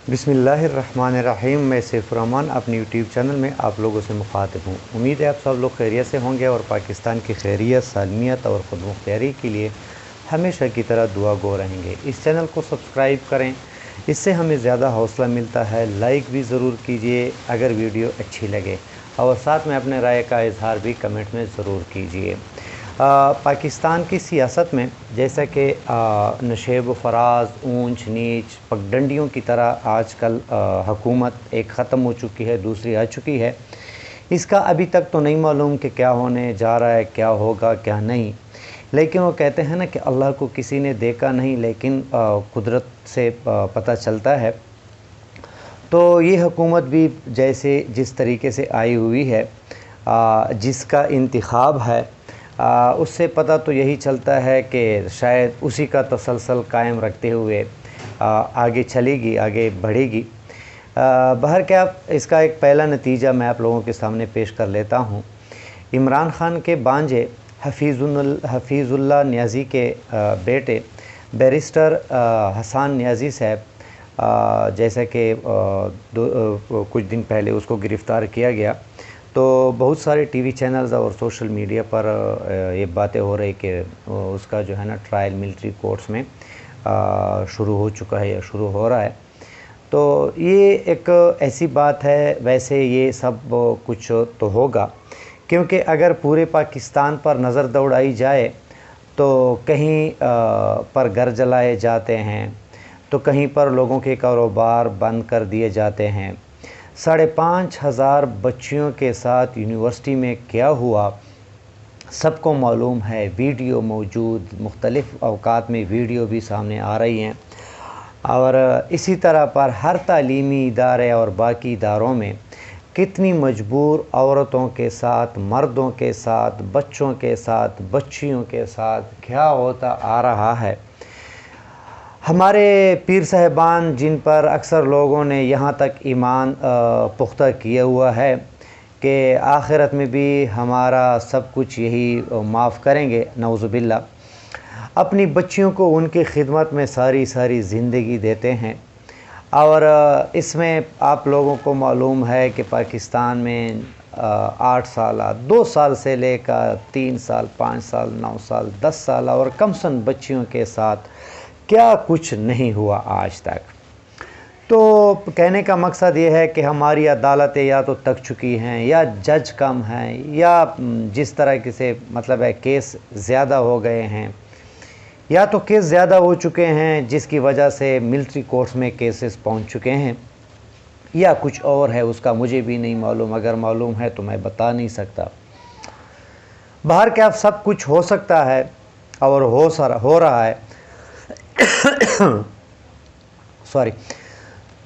बिस्मिल्लाहिर्रहमानिर्रहीम। मैं सैफुर्रहमान अपने यूट्यूब चैनल में आप लोगों से मुखातिब हूँ। उम्मीद है आप सब लोग खैरियत से होंगे और पाकिस्तान की खैरियत, सालमियत और ख़ुद मुख्तियारी के लिए हमेशा की तरह दुआ गो रहेंगे। इस चैनल को सब्सक्राइब करें, इससे हमें ज़्यादा हौसला मिलता है। लाइक भी ज़रूर कीजिए अगर वीडियो अच्छी लगे, और साथ में अपने राय का इजहार भी कमेंट में ज़रूर कीजिए। पाकिस्तान की सियासत में जैसा कि नशेब फराज, ऊंच नीच, पगडंडियों की तरह आजकल हुकूमत एक ख़त्म हो चुकी है, दूसरी आ चुकी है। इसका अभी तक तो नहीं मालूम कि क्या होने जा रहा है, क्या होगा क्या नहीं। लेकिन वो कहते हैं ना कि अल्लाह को किसी ने देखा नहीं, लेकिन कुदरत से पता चलता है। तो ये हुकूमत भी जैसे जिस तरीके से आई हुई है, जिसका इंतखाब है, उससे पता तो यही चलता है कि शायद उसी का तसलसल कायम रखते हुए आगे चलेगी, आगे बढ़ेगी। बहर क्या, इसका एक पहला नतीजा मैं आप लोगों के सामने पेश कर लेता हूँ। इमरान ख़ान के बांझे हफीज़ुल्लाह नियाज़ी के बेटे बैरिस्टर हसन नियाज़ी साहब, जैसा कि कुछ दिन पहले उसको गिरफ़्तार किया गया, तो बहुत सारे टीवी चैनल्स और सोशल मीडिया पर ये बातें हो रही कि उसका जो है ना ट्रायल मिलिट्री कोर्ट्स में शुरू हो चुका है या शुरू हो रहा है। तो ये एक ऐसी बात है। वैसे ये सब कुछ तो होगा, क्योंकि अगर पूरे पाकिस्तान पर नज़र दौड़ाई जाए तो कहीं पर घर जलाए जाते हैं, तो कहीं पर लोगों के कारोबार बंद कर दिए जाते हैं। 5,500 बच्चियों के साथ यूनिवर्सिटी में क्या हुआ सबको मालूम है। वीडियो मौजूद, मुख्तलिफ़ अवकात में वीडियो भी सामने आ रही हैं। और इसी तरह पर हर तालीमी इदारे और बाकी इदारों में कितनी मजबूर औरतों के साथ, मर्दों के साथ, बच्चों के साथ, बच्चियों के साथ क्या होता आ रहा है। हमारे पीर साहिबान, जिन पर अक्सर लोगों ने यहाँ तक ईमान पुख्ता किया हुआ है कि आखिरत में भी हमारा सब कुछ यही माफ़ करेंगे, नऊज़ुबिल्लाह, अपनी बच्चियों को उनकी खिदमत में सारी ज़िंदगी देते हैं। और इसमें आप लोगों को मालूम है कि पाकिस्तान में 8 साल, 2 साल से लेकर 3 साल, 5 साल, 9 साल, 10 साल और कमसन बच्चियों के साथ क्या कुछ नहीं हुआ आज तक। तो कहने का मकसद ये है कि हमारी अदालतें या तो थक चुकी हैं, या जज कम हैं, या जिस तरह से मतलब है केस ज़्यादा हो गए हैं, या तो केस ज़्यादा हो चुके हैं जिसकी वजह से मिलिट्री कोर्ट्स में केसेस पहुंच चुके हैं, या कुछ और है, उसका मुझे भी नहीं मालूम। अगर मालूम है तो मैं बता नहीं सकता। बाहर क्या सब कुछ हो सकता है और हो रहा है। सॉरी।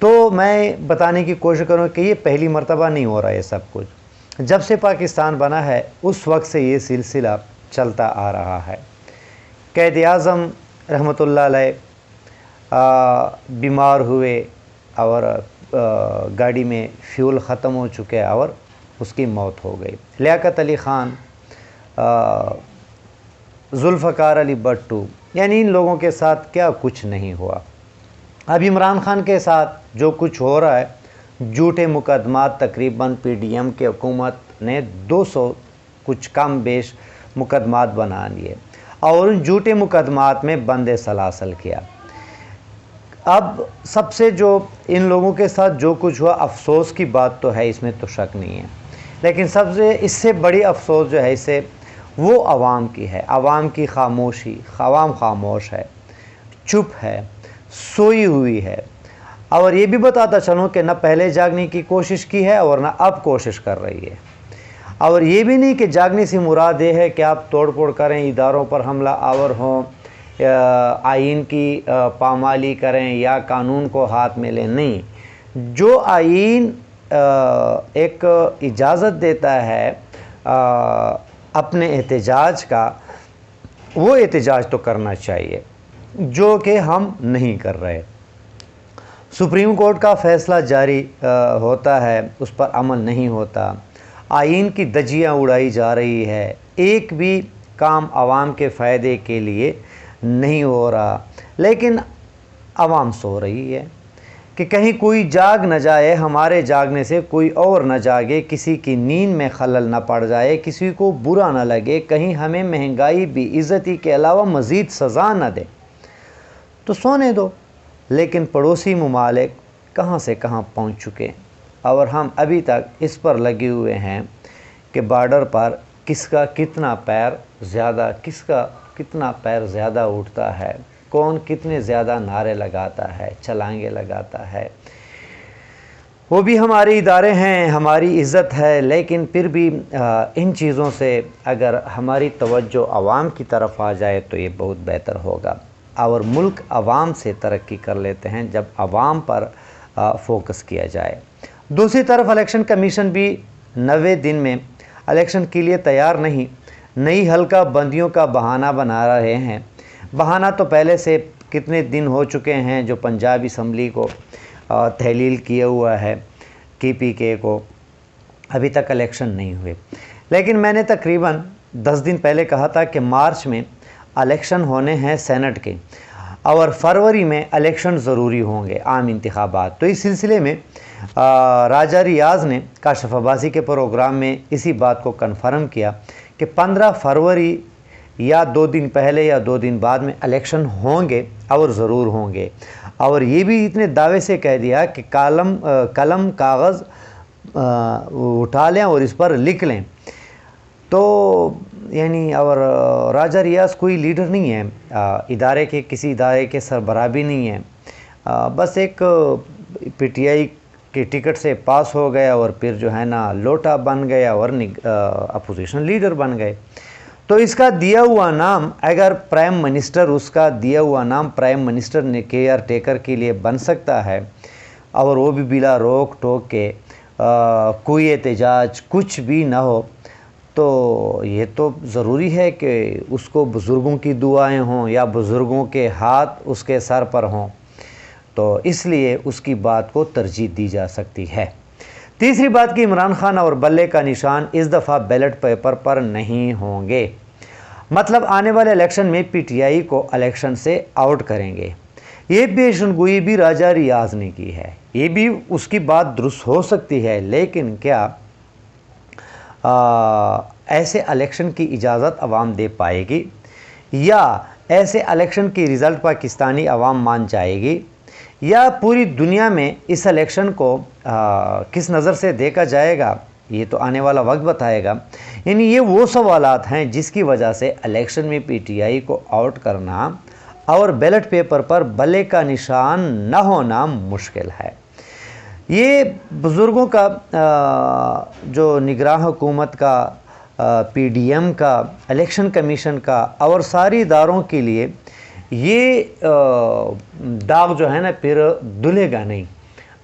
तो मैं बताने की कोशिश करूँ कि ये पहली मर्तबा नहीं हो रहा है। सब कुछ जब से पाकिस्तान बना है उस वक्त से ये सिलसिला चलता आ रहा है। क़ायद आज़म रहमतुल्लाह अलैह बीमार हुए और गाड़ी में फ्यूल ख़त्म हो चुके और उसकी मौत हो गई। लियाकत अली ख़ान, जुल्फ़कार अली भट्टू, यानी इन लोगों के साथ क्या कुछ नहीं हुआ। अब इमरान ख़ान के साथ जो कुछ हो रहा है, झूठे मुकदमात, तकरीबन पीडीएम की हुकूमत ने 200 कुछ कम बेश मुकदमात बना लिए और उन झूठे मुकदमात में बंदे सलासल किया। अब सबसे जो इन लोगों के साथ जो कुछ हुआ, अफसोस की बात तो है, इसमें तो शक नहीं है। लेकिन सबसे इससे बड़ी अफसोस जो है इसे वो आवाम की है। आवाम की खामोशी, आवाम खामोश है, चुप है, सोई हुई है। और ये भी बताता चलूँ कि न पहले जागने की कोशिश की है और न अब कोशिश कर रही है। और ये भी नहीं कि जागने से मुराद ये है कि आप तोड़ फोड़ करें, इदारों पर हमला आवर हों, आइन की पामाली करें या कानून को हाथ में लें। नहीं, जो आइन एक इजाज़त देता है अपने एहतजाज का, वो एहतजाज तो करना चाहिए, जो कि हम नहीं कर रहे। सुप्रीम कोर्ट का फ़ैसला जारी होता है, उस पर अमल नहीं होता। आइन की धज्जियाँ उड़ाई जा रही है, एक भी काम आवाम के फ़ायदे के लिए नहीं हो रहा, लेकिन आवाम सो रही है। कि कहीं कोई जाग न जाए, हमारे जागने से कोई और न जागे, किसी की नींद में खलल न पड़ जाए, किसी को बुरा न लगे, कहीं हमें महंगाई बेइज्जती के अलावा मज़ीद सज़ा न दे तो सोने दो। लेकिन पड़ोसी ममालिक कहाँ से कहाँ पहुँच चुके और हम अभी तक इस पर लगे हुए हैं कि बॉर्डर पर किसका कितना पैर ज़्यादा उठता है, कौन कितने ज़्यादा नारे लगाता है, छलांगे लगाता है। वो भी हमारे इदारे हैं, हमारी इज़्ज़त है, लेकिन फिर भी इन चीज़ों से अगर हमारी तवज्जो आवाम की तरफ आ जाए तो ये बहुत बेहतर होगा। और मुल्क आवाम से तरक्की कर लेते हैं जब आवाम पर फोकस किया जाए। दूसरी तरफ इलेक्शन कमीशन भी 90 दिन में इलेक्शन के लिए तैयार नहीं, नई हल्का बंदियों का बहाना बना रहे हैं। बहाना तो पहले से कितने दिन हो चुके हैं जो पंजाब असम्बली को तहलील किया हुआ है, KPK को, अभी तक इलेक्शन नहीं हुए। लेकिन मैंने तकरीबन 10 दिन पहले कहा था कि मार्च में इलेक्शन होने हैं सेनेट के और फरवरी में इलेक्शन ज़रूरी होंगे, आम इंतखाबात। तो इस सिलसिले में राजा रियाज़ ने काशिफ़ अब्बासी के प्रोग्राम में इसी बात को कन्फर्म किया कि 15 फरवरी या 2 दिन पहले या 2 दिन बाद में इलेक्शन होंगे और ज़रूर होंगे। और ये भी इतने दावे से कह दिया कि कलम कागज़ उठा लें और इस पर लिख लें। तो यानी और राजा रियाज़ कोई लीडर नहीं है, किसी इदारे के सरबराह भी नहीं है, बस एक PTI के टिकट से पास हो गया और फिर जो है ना लोटा बन गया और अपोजिशन लीडर बन गए। तो इसका दिया हुआ नाम अगर प्राइम मिनिस्टर, उसका दिया हुआ नाम प्राइम मिनिस्टर ने केयर टेकर के लिए बन सकता है और वो भी बिला रोक टोक के कोई एहतजाज कुछ भी ना हो, तो ये तो ज़रूरी है कि उसको बुज़ुर्गों की दुआएं हों या बुज़ुर्गों के हाथ उसके सर पर हों, तो इसलिए उसकी बात को तरजीह दी जा सकती है। तीसरी बात कि इमरान खान और बल्ले का निशान इस दफ़ा बैलेट पेपर पर नहीं होंगे। मतलब आने वाले इलेक्शन में PTI को इलेक्शन से आउट करेंगे। ये पेशनगोई भी राजा रियाज़ ने की है, ये भी उसकी बात दुरुस्त हो सकती है, लेकिन क्या ऐसे इलेक्शन की इजाज़त अवाम दे पाएगी या ऐसे इलेक्शन की रिज़ल्ट पाकिस्तानी अवाम मान जाएगी या पूरी दुनिया में इस इलेक्शन को किस नज़र से देखा जाएगा, ये तो आने वाला वक्त बताएगा। यानी ये वो सवालात हैं जिसकी वजह से इलेक्शन में PTI को आउट करना और बैलेट पेपर पर बल्ले का निशान न होना मुश्किल है। ये बुज़ुर्गों का जो निगरान हुकूमत का, PDM का, इलेक्शन कमीशन का और सारी इदारों के लिए ये दाग जो है ना फिर धुलेगा नहीं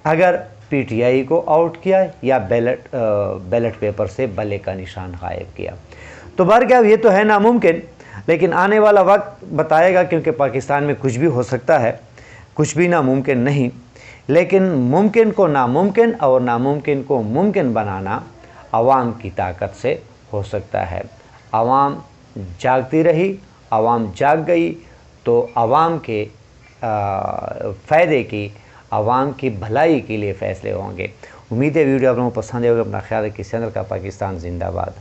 अगर PTI को आउट किया या बैलेट पेपर से बल्ले का निशान गायब किया। तो बहरहाल ये तो है नामुमकिन, लेकिन आने वाला वक्त बताएगा, क्योंकि पाकिस्तान में कुछ भी हो सकता है, कुछ भी नामुमकिन नहीं। लेकिन मुमकिन को नामुमकिन और नामुमकिन को मुमकिन बनाना आवाम की ताकत से हो सकता है। आवाम जागती रही, आवाम जाग गई तो आवाम के फ़ायदे की, आवाम की भलाई के लिए फ़ैसले होंगे। उम्मीद है वीडियो आप लोगों को पसंद होगा। अपना ख्याल रखिए। चैनल का पाकिस्तान जिंदाबाद।